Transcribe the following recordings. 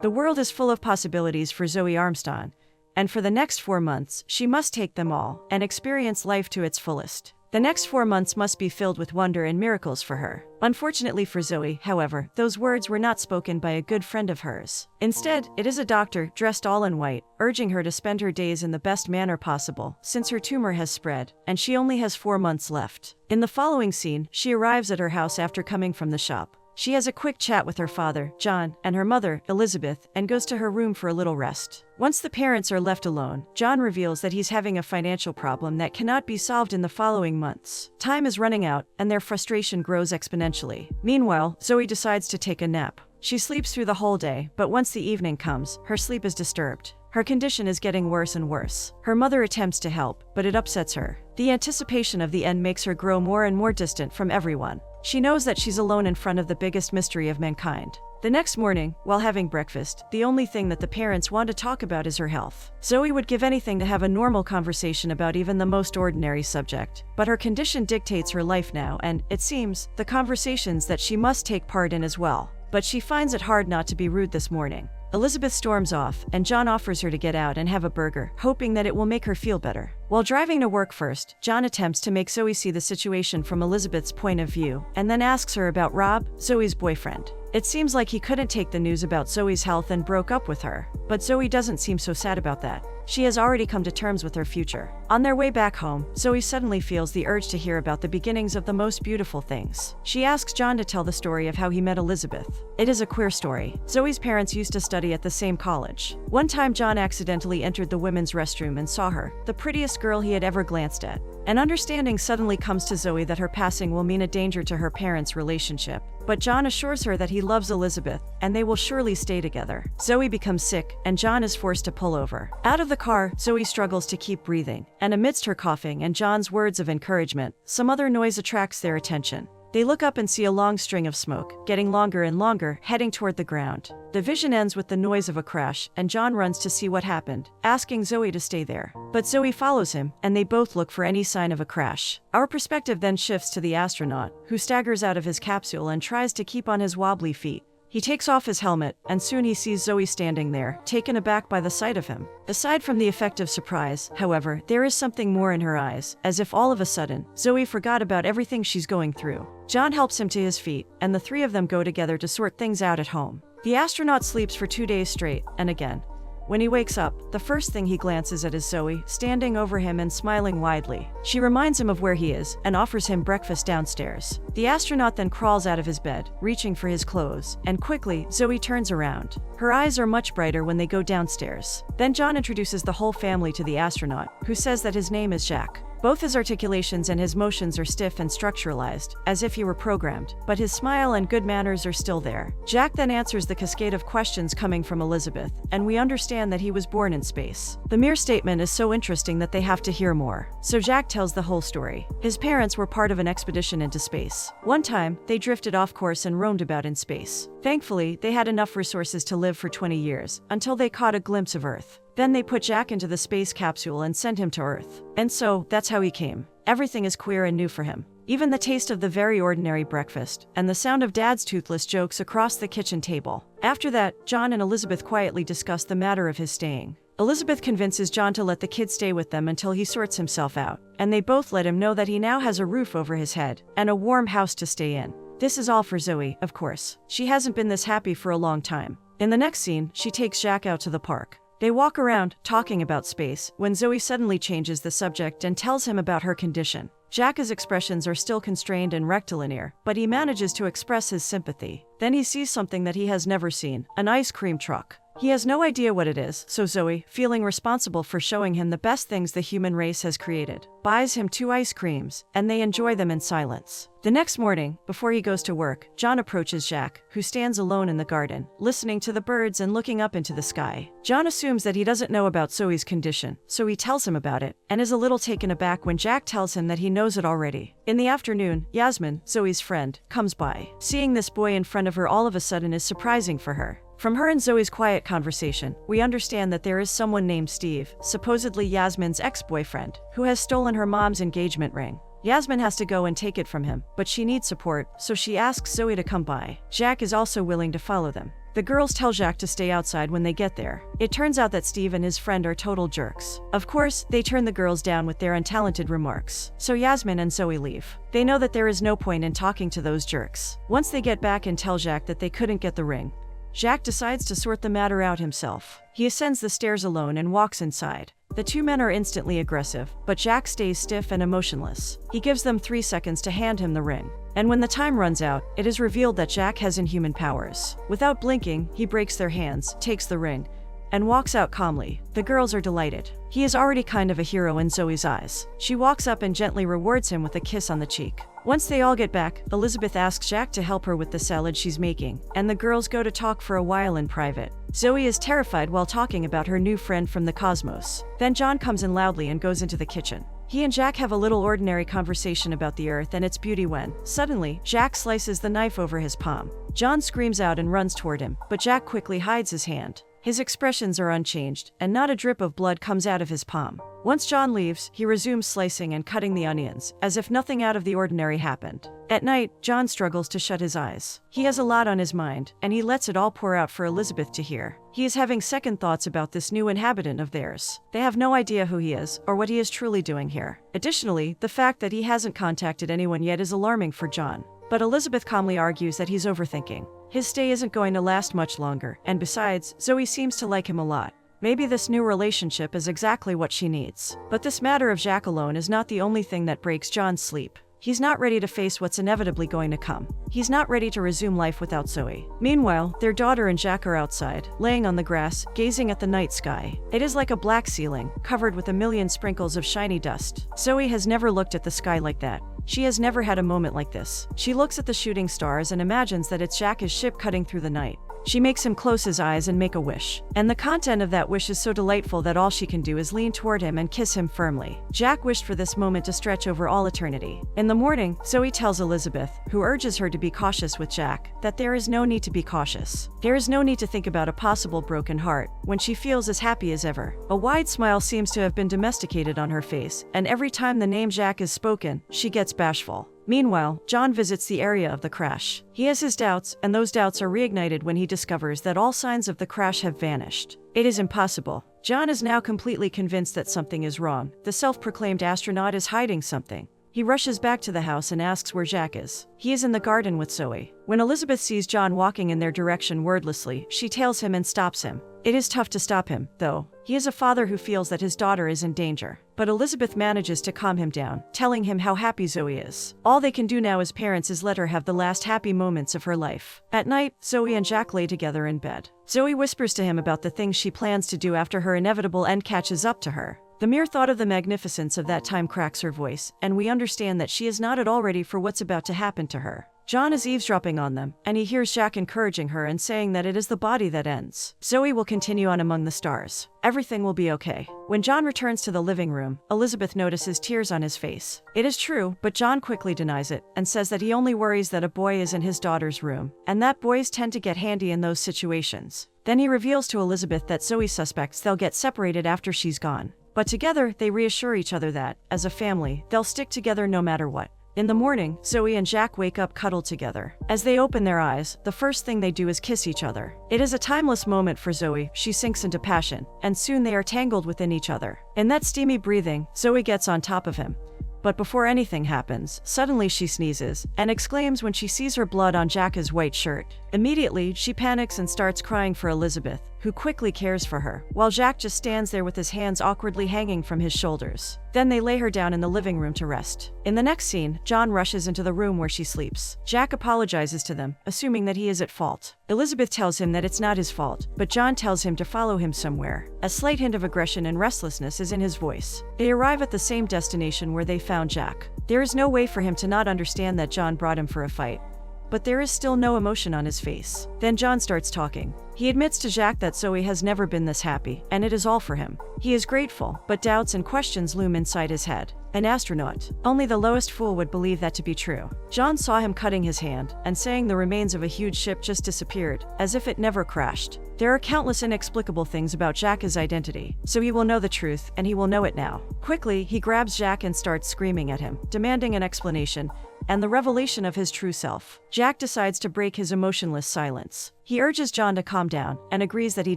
The world is full of possibilities for Zoe Armstrong, and for the next 4 months, she must take them all and experience life to its fullest. The next 4 months must be filled with wonder and miracles for her. Unfortunately for Zoe, however, those words were not spoken by a good friend of hers. Instead, it is a doctor, dressed all in white, urging her to spend her days in the best manner possible, since her tumor has spread, and she only has 4 months left. In the following scene, she arrives at her house after coming from the shop. She has a quick chat with her father, John, and her mother, Elizabeth, and goes to her room for a little rest. Once the parents are left alone, John reveals that he's having a financial problem that cannot be solved in the following months. Time is running out, and their frustration grows exponentially. Meanwhile, Zoe decides to take a nap. She sleeps through the whole day, but once the evening comes, her sleep is disturbed. Her condition is getting worse and worse. Her mother attempts to help, but it upsets her. The anticipation of the end makes her grow more and more distant from everyone. She knows that she's alone in front of the biggest mystery of mankind. The next morning, while having breakfast, the only thing that the parents want to talk about is her health. Zoe would give anything to have a normal conversation about even the most ordinary subject. But her condition dictates her life now, and, it seems, the conversations that she must take part in as well. But she finds it hard not to be rude this morning. Elizabeth storms off, and John offers her to get out and have a burger, hoping that it will make her feel better. While driving to work first, John attempts to make Zoe see the situation from Elizabeth's point of view, and then asks her about Rob, Zoe's boyfriend. It seems like he couldn't take the news about Zoe's health and broke up with her, but Zoe doesn't seem so sad about that. She has already come to terms with her future. On their way back home, Zoe suddenly feels the urge to hear about the beginnings of the most beautiful things. She asks John to tell the story of how he met Elizabeth. It is a queer story. Zoe's parents used to study at the same college. One time, John accidentally entered the women's restroom and saw her, the prettiest girl he had ever glanced at. An understanding suddenly comes to Zoe that her passing will mean a danger to her parents' relationship. But John assures her that he loves Elizabeth, and they will surely stay together. Zoe becomes sick, and John is forced to pull over. Out of the car, Zoe struggles to keep breathing, and amidst her coughing and John's words of encouragement, some other noise attracts their attention. They look up and see a long string of smoke, getting longer and longer, heading toward the ground. The vision ends with the noise of a crash, and John runs to see what happened, asking Zoe to stay there. But Zoe follows him, and they both look for any sign of a crash. Our perspective then shifts to the astronaut, who staggers out of his capsule and tries to keep on his wobbly feet. He takes off his helmet, and soon he sees Zoe standing there, taken aback by the sight of him. Aside from the effect of surprise, however, there is something more in her eyes, as if all of a sudden, Zoe forgot about everything she's going through. John helps him to his feet, and the three of them go together to sort things out at home. The astronaut sleeps for 2 days straight, and again. When he wakes up, the first thing he glances at is Zoe, standing over him and smiling widely. She reminds him of where he is, and offers him breakfast downstairs. The astronaut then crawls out of his bed, reaching for his clothes, and quickly, Zoe turns around. Her eyes are much brighter when they go downstairs. Then John introduces the whole family to the astronaut, who says that his name is Jack. Both his articulations and his motions are stiff and structuralized, as if he were programmed, but his smile and good manners are still there. Jack then answers the cascade of questions coming from Elizabeth, and we understand that he was born in space. The mere statement is so interesting that they have to hear more. So Jack tells the whole story. His parents were part of an expedition into space. One time, they drifted off course and roamed about in space. Thankfully, they had enough resources to live for 20 years, until they caught a glimpse of Earth. Then they put Jack into the space capsule and sent him to Earth. And so, that's how he came. Everything is queer and new for him. Even the taste of the very ordinary breakfast, and the sound of Dad's toothless jokes across the kitchen table. After that, John and Elizabeth quietly discuss the matter of his staying. Elizabeth convinces John to let the kid stay with them until he sorts himself out, and they both let him know that he now has a roof over his head, and a warm house to stay in. This is all for Zoe, of course. She hasn't been this happy for a long time. In the next scene, she takes Jack out to the park. They walk around, talking about space, when Zoe suddenly changes the subject and tells him about her condition. Jack's expressions are still constrained and rectilinear, but he manages to express his sympathy. Then he sees something that he has never seen, an ice cream truck. He has no idea what it is, so Zoe, feeling responsible for showing him the best things the human race has created, buys him 2 ice creams, and they enjoy them in silence. The next morning, before he goes to work, John approaches Jack, who stands alone in the garden, listening to the birds and looking up into the sky. John assumes that he doesn't know about Zoe's condition, so he tells him about it, and is a little taken aback when Jack tells him that he knows it already. In the afternoon, Yasmin, Zoe's friend, comes by. Seeing this boy in front of her all of a sudden is surprising for her. From her and Zoe's quiet conversation, we understand that there is someone named Steve, supposedly Yasmin's ex-boyfriend, who has stolen her mom's engagement ring. Yasmin has to go and take it from him, but she needs support, so she asks Zoe to come by. Jack is also willing to follow them. The girls tell Jacques to stay outside when they get there. It turns out that Steve and his friend are total jerks. Of course, they turn the girls down with their untalented remarks. So Yasmin and Zoe leave. They know that there is no point in talking to those jerks. Once they get back and tell Jacques that they couldn't get the ring, Jacques decides to sort the matter out himself. He ascends the stairs alone and walks inside. The two men are instantly aggressive, but Jacques stays stiff and emotionless. He gives them 3 seconds to hand him the ring. And when the time runs out, it is revealed that Jacques has inhuman powers. Without blinking, he breaks their hands, takes the ring, and walks out calmly. The girls are delighted. He is already kind of a hero in Zoe's eyes. She walks up and gently rewards him with a kiss on the cheek. Once they all get back, Elizabeth asks Jacques to help her with the salad she's making, and the girls go to talk for a while in private. Zoe is terrified while talking about her new friend from the cosmos. Then John comes in loudly and goes into the kitchen. He and Jacques have a little ordinary conversation about the earth and its beauty when, suddenly, Jacques slices the knife over his palm. John screams out and runs toward him, but Jacques quickly hides his hand. His expressions are unchanged, and not a drip of blood comes out of his palm. Once John leaves, he resumes slicing and cutting the onions, as if nothing out of the ordinary happened. At night, John struggles to shut his eyes. He has a lot on his mind, and he lets it all pour out for Elizabeth to hear. He is having second thoughts about this new inhabitant of theirs. They have no idea who he is, or what he is truly doing here. Additionally, the fact that he hasn't contacted anyone yet is alarming for John. But Elizabeth calmly argues that he's overthinking. His stay isn't going to last much longer, and besides, Zoe seems to like him a lot. Maybe this new relationship is exactly what she needs. But this matter of Jacques alone is not the only thing that breaks John's sleep. He's not ready to face what's inevitably going to come. He's not ready to resume life without Zoe. Meanwhile, their daughter and Jacques are outside, laying on the grass, gazing at the night sky. It is like a black ceiling, covered with a million sprinkles of shiny dust. Zoe has never looked at the sky like that. She has never had a moment like this. She looks at the shooting stars and imagines that it's Jacques' ship cutting through the night. She makes him close his eyes and make a wish. And the content of that wish is so delightful that all she can do is lean toward him and kiss him firmly. Jacques wished for this moment to stretch over all eternity. In the morning, Zoe tells Elizabeth, who urges her to be cautious with Jacques, that there is no need to be cautious. There is no need to think about a possible broken heart, when she feels as happy as ever. A wide smile seems to have been domesticated on her face, and every time the name Jacques is spoken, she gets bashful. Meanwhile, John visits the area of the crash. He has his doubts, and those doubts are reignited when he discovers that all signs of the crash have vanished. It is impossible. John is now completely convinced that something is wrong. The self-proclaimed astronaut is hiding something. He rushes back to the house and asks where Jacques is. He is in the garden with Zoe. When Elizabeth sees John walking in their direction wordlessly, she tails him and stops him. It is tough to stop him, though. He is a father who feels that his daughter is in danger. But Elizabeth manages to calm him down, telling him how happy Zoe is. All they can do now as parents is let her have the last happy moments of her life. At night, Zoe and Jacques lay together in bed. Zoe whispers to him about the things she plans to do after her inevitable end catches up to her. The mere thought of the magnificence of that time cracks her voice, and we understand that she is not at all ready for what's about to happen to her. John is eavesdropping on them, and he hears Jacques encouraging her and saying that it is the body that ends. Zoe will continue on among the stars. Everything will be okay. When John returns to the living room, Elizabeth notices tears on his face. It is true, but John quickly denies it, and says that he only worries that a boy is in his daughter's room, and that boys tend to get handy in those situations. Then he reveals to Elizabeth that Zoe suspects they'll get separated after she's gone. But together, they reassure each other that, as a family, they'll stick together no matter what. In the morning, Zoe and Jacques wake up cuddled together. As they open their eyes, the first thing they do is kiss each other. It is a timeless moment for Zoe. She sinks into passion, and soon they are tangled within each other. In that steamy breathing, Zoe gets on top of him. But before anything happens, suddenly she sneezes, and exclaims when she sees her blood on Jacques' white shirt. Immediately, she panics and starts crying for Elizabeth, who quickly cares for her, while Jacques just stands there with his hands awkwardly hanging from his shoulders. Then they lay her down in the living room to rest. In the next scene, John rushes into the room where she sleeps. Jacques apologizes to them, assuming that he is at fault. Elizabeth tells him that it's not his fault, but John tells him to follow him somewhere. A slight hint of aggression and restlessness is in his voice. They arrive at the same destination where they found Jacques. There is no way for him to not understand that John brought him for a fight. But there is still no emotion on his face. Then John starts talking. He admits to Jacques that Zoe has never been this happy, and it is all for him. He is grateful, but doubts and questions loom inside his head. An astronaut. Only the lowest fool would believe that to be true. John saw him cutting his hand, and saying the remains of a huge ship just disappeared, as if it never crashed. There are countless inexplicable things about Jacques' identity, so he will know the truth, and he will know it now. Quickly, he grabs Jacques and starts screaming at him, demanding an explanation, and the revelation of his true self. Jack decides to break his emotionless silence. He urges John to calm down and agrees that he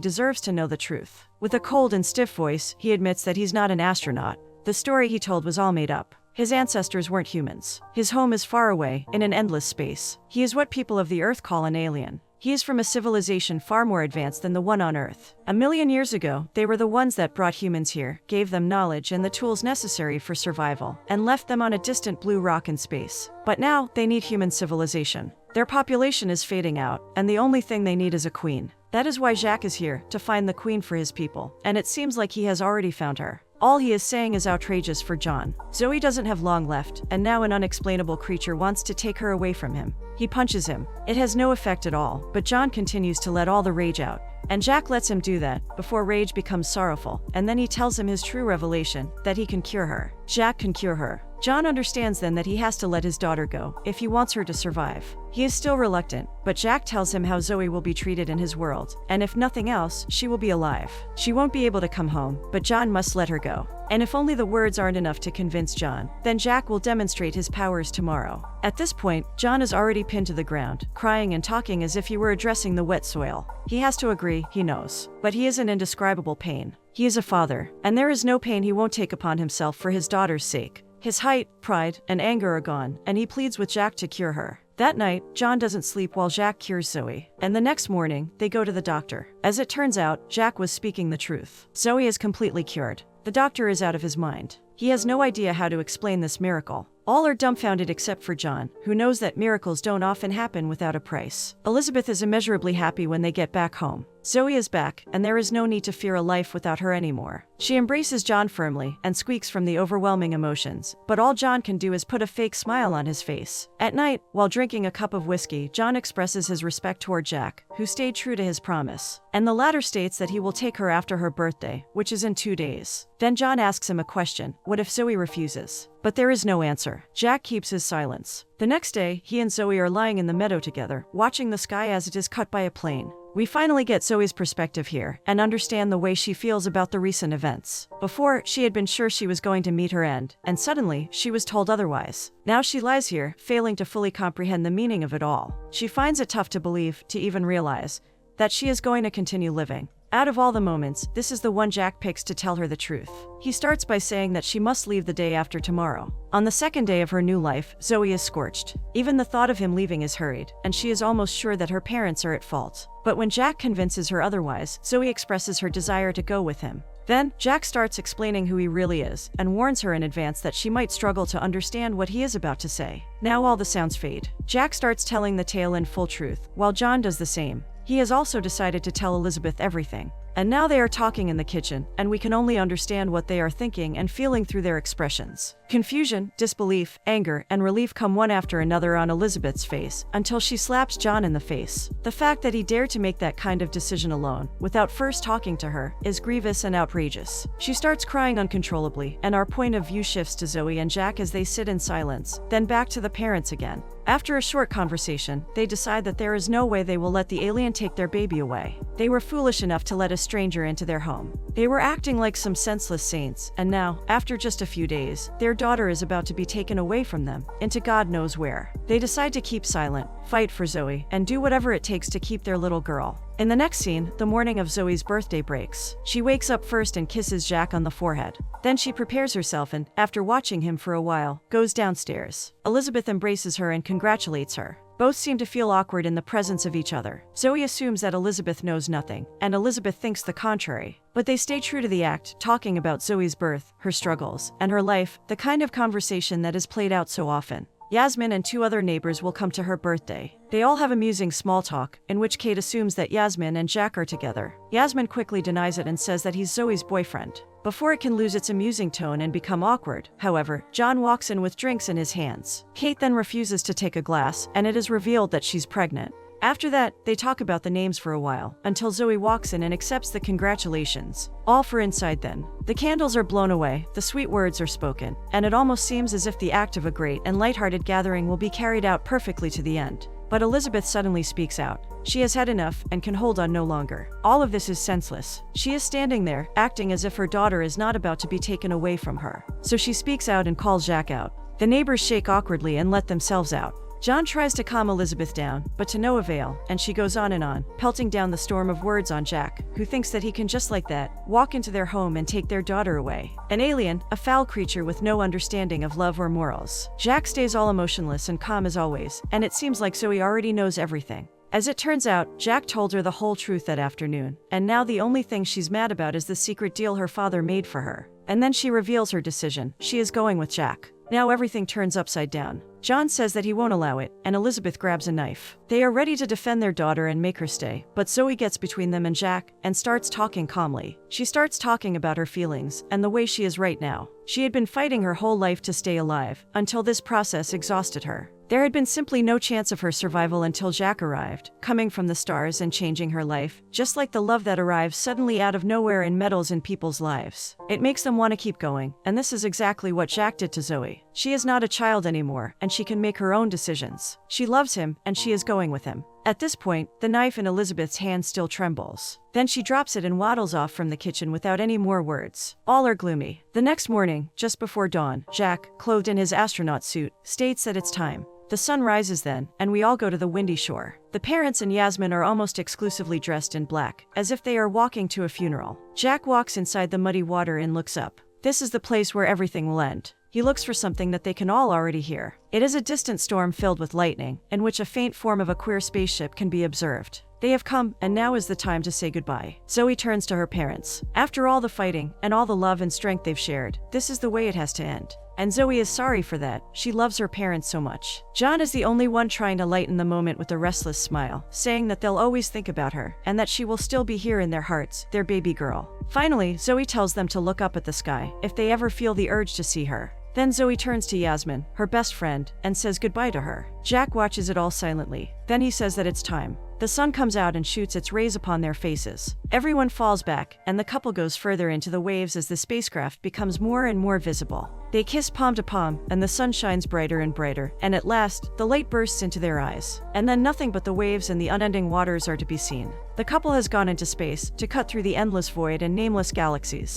deserves to know the truth. With a cold and stiff voice, he admits that he's not an astronaut. The story he told was all made up. His ancestors weren't humans. His home is far away, in an endless space. He is what people of the Earth call an alien. He is from a civilization far more advanced than the one on Earth. 1,000,000 years ago, they were the ones that brought humans here, gave them knowledge and the tools necessary for survival, and left them on a distant blue rock in space. But now, they need human civilization. Their population is fading out, and the only thing they need is a queen. That is why Jacques is here, to find the queen for his people, and it seems like he has already found her. All he is saying is outrageous for John. Zoe doesn't have long left, and now an unexplainable creature wants to take her away from him. He punches him. It has no effect at all, but John continues to let all the rage out. And Jack lets him do that, before rage becomes sorrowful, and then he tells him his true revelation, that he can cure her. Jack can cure her. John understands then that he has to let his daughter go, if he wants her to survive. He is still reluctant, but Jack tells him how Zoe will be treated in his world, and if nothing else, she will be alive. She won't be able to come home, but John must let her go. And if only the words aren't enough to convince John, then Jack will demonstrate his powers tomorrow. At this point, John is already pinned to the ground, crying and talking as if he were addressing the wet soil. He has to agree, he knows. But he is in indescribable pain. He is a father, and there is no pain he won't take upon himself for his daughter's sake. His height, pride, and anger are gone, and he pleads with Jack to cure her. That night, John doesn't sleep while Jack cures Zoe, and the next morning, they go to the doctor. As it turns out, Jack was speaking the truth. Zoe is completely cured. The doctor is out of his mind. He has no idea how to explain this miracle. All are dumbfounded except for John, who knows that miracles don't often happen without a price. Elizabeth is immeasurably happy when they get back home. Zoe is back, and there is no need to fear a life without her anymore. She embraces John firmly and squeaks from the overwhelming emotions, but all John can do is put a fake smile on his face. At night, while drinking a cup of whiskey, John expresses his respect toward Jack, who stayed true to his promise. And the latter states that he will take her after her birthday, which is in 2 days. Then John asks him a question: what if Zoe refuses? But there is no answer. Jack keeps his silence. The next day, he and Zoe are lying in the meadow together, watching the sky as it is cut by a plane. We finally get Zoe's perspective here, and understand the way she feels about the recent events. Before, she had been sure she was going to meet her end, and suddenly, she was told otherwise. Now she lies here, failing to fully comprehend the meaning of it all. She finds it tough to believe, to even realize, that she is going to continue living. Out of all the moments, this is the one Jack picks to tell her the truth. He starts by saying that she must leave the day after tomorrow. On the second day of her new life, Zoe is scorched. Even the thought of him leaving is hurried, and she is almost sure that her parents are at fault. But when Jack convinces her otherwise, Zoe expresses her desire to go with him. Then, Jack starts explaining who he really is, and warns her in advance that she might struggle to understand what he is about to say. Now all the sounds fade. Jack starts telling the tale in full truth, while John does the same. He has also decided to tell Elizabeth everything. And now they are talking in the kitchen, and we can only understand what they are thinking and feeling through their expressions. Confusion, disbelief, anger, and relief come one after another on Elizabeth's face, until she slaps John in the face. The fact that he dared to make that kind of decision alone, without first talking to her, is grievous and outrageous. She starts crying uncontrollably, and our point of view shifts to Zoe and Jack as they sit in silence, then back to the parents again. After a short conversation, they decide that there is no way they will let the alien take their baby away. They were foolish enough to let a stranger into their home. They were acting like some senseless saints, and now, after just a few days, their daughter is about to be taken away from them, into God knows where. They decide to keep silent, fight for Zoe, and do whatever it takes to keep their little girl. In the next scene, the morning of Zoe's birthday breaks. She wakes up first and kisses Jack on the forehead. Then she prepares herself and, after watching him for a while, goes downstairs. Elizabeth embraces her and congratulates her. Both seem to feel awkward in the presence of each other. Zoe assumes that Elizabeth knows nothing, and Elizabeth thinks the contrary. But they stay true to the act, talking about Zoe's birth, her struggles, and her life, the kind of conversation that is played out so often. Yasmin and 2 other neighbors will come to her birthday. They all have amusing small talk, in which Kate assumes that Yasmin and Jack are together. Yasmin quickly denies it and says that he's Zoe's boyfriend. Before it can lose its amusing tone and become awkward, however, John walks in with drinks in his hands. Kate then refuses to take a glass, and it is revealed that she's pregnant. After that, they talk about the names for a while, until Zoe walks in and accepts the congratulations. All for inside then. The candles are blown away, the sweet words are spoken, and it almost seems as if the act of a great and lighthearted gathering will be carried out perfectly to the end. But Elizabeth suddenly speaks out. She has had enough and can hold on no longer. All of this is senseless. She is standing there, acting as if her daughter is not about to be taken away from her. So she speaks out and calls Jack out. The neighbors shake awkwardly and let themselves out. John tries to calm Elizabeth down, but to no avail, and she goes on, pelting down the storm of words on Jack, who thinks that he can just like that walk into their home and take their daughter away. An alien, a foul creature with no understanding of love or morals. Jack stays all emotionless and calm as always, and it seems like Zoe already knows everything. As it turns out, Jack told her the whole truth that afternoon, and now the only thing she's mad about is the secret deal her father made for her. And then she reveals her decision. She is going with Jack. Now everything turns upside down. John says that he won't allow it, and Elizabeth grabs a knife. They are ready to defend their daughter and make her stay, but Zoe gets between them and Jack, and starts talking calmly. She starts talking about her feelings, and the way she is right now. She had been fighting her whole life to stay alive, until this process exhausted her. There had been simply no chance of her survival until Jack arrived, coming from the stars and changing her life, just like the love that arrives suddenly out of nowhere and meddles in people's lives. It makes them want to keep going, and this is exactly what Jack did to Zoe. She is not a child anymore, and she can make her own decisions. She loves him, and she is going with him. At this point, the knife in Elizabeth's hand still trembles. Then she drops it and waddles off from the kitchen without any more words. All are gloomy. The next morning, just before dawn, Jack, clothed in his astronaut suit, states that it's time. The sun rises then, and we all go to the windy shore. The parents and Yasmin are almost exclusively dressed in black, as if they are walking to a funeral. Jack walks inside the muddy water and looks up. This is the place where everything will end. He looks for something that they can all already hear. It is a distant storm filled with lightning, in which a faint form of a queer spaceship can be observed. They have come, and now is the time to say goodbye. Zoe turns to her parents. After all the fighting, and all the love and strength they've shared, this is the way it has to end. And Zoe is sorry for that. She loves her parents so much. John is the only one trying to lighten the moment with a restless smile, saying that they'll always think about her, and that she will still be here in their hearts, their baby girl. Finally, Zoe tells them to look up at the sky, if they ever feel the urge to see her. Then Zoe turns to Yasmin, her best friend, and says goodbye to her. Jack watches it all silently. Then he says that it's time. The sun comes out and shoots its rays upon their faces. Everyone falls back, and the couple goes further into the waves as the spacecraft becomes more and more visible. They kiss palm to palm, and the sun shines brighter and brighter, and at last, the light bursts into their eyes. And then nothing but the waves and the unending waters are to be seen. The couple has gone into space, to cut through the endless void and nameless galaxies.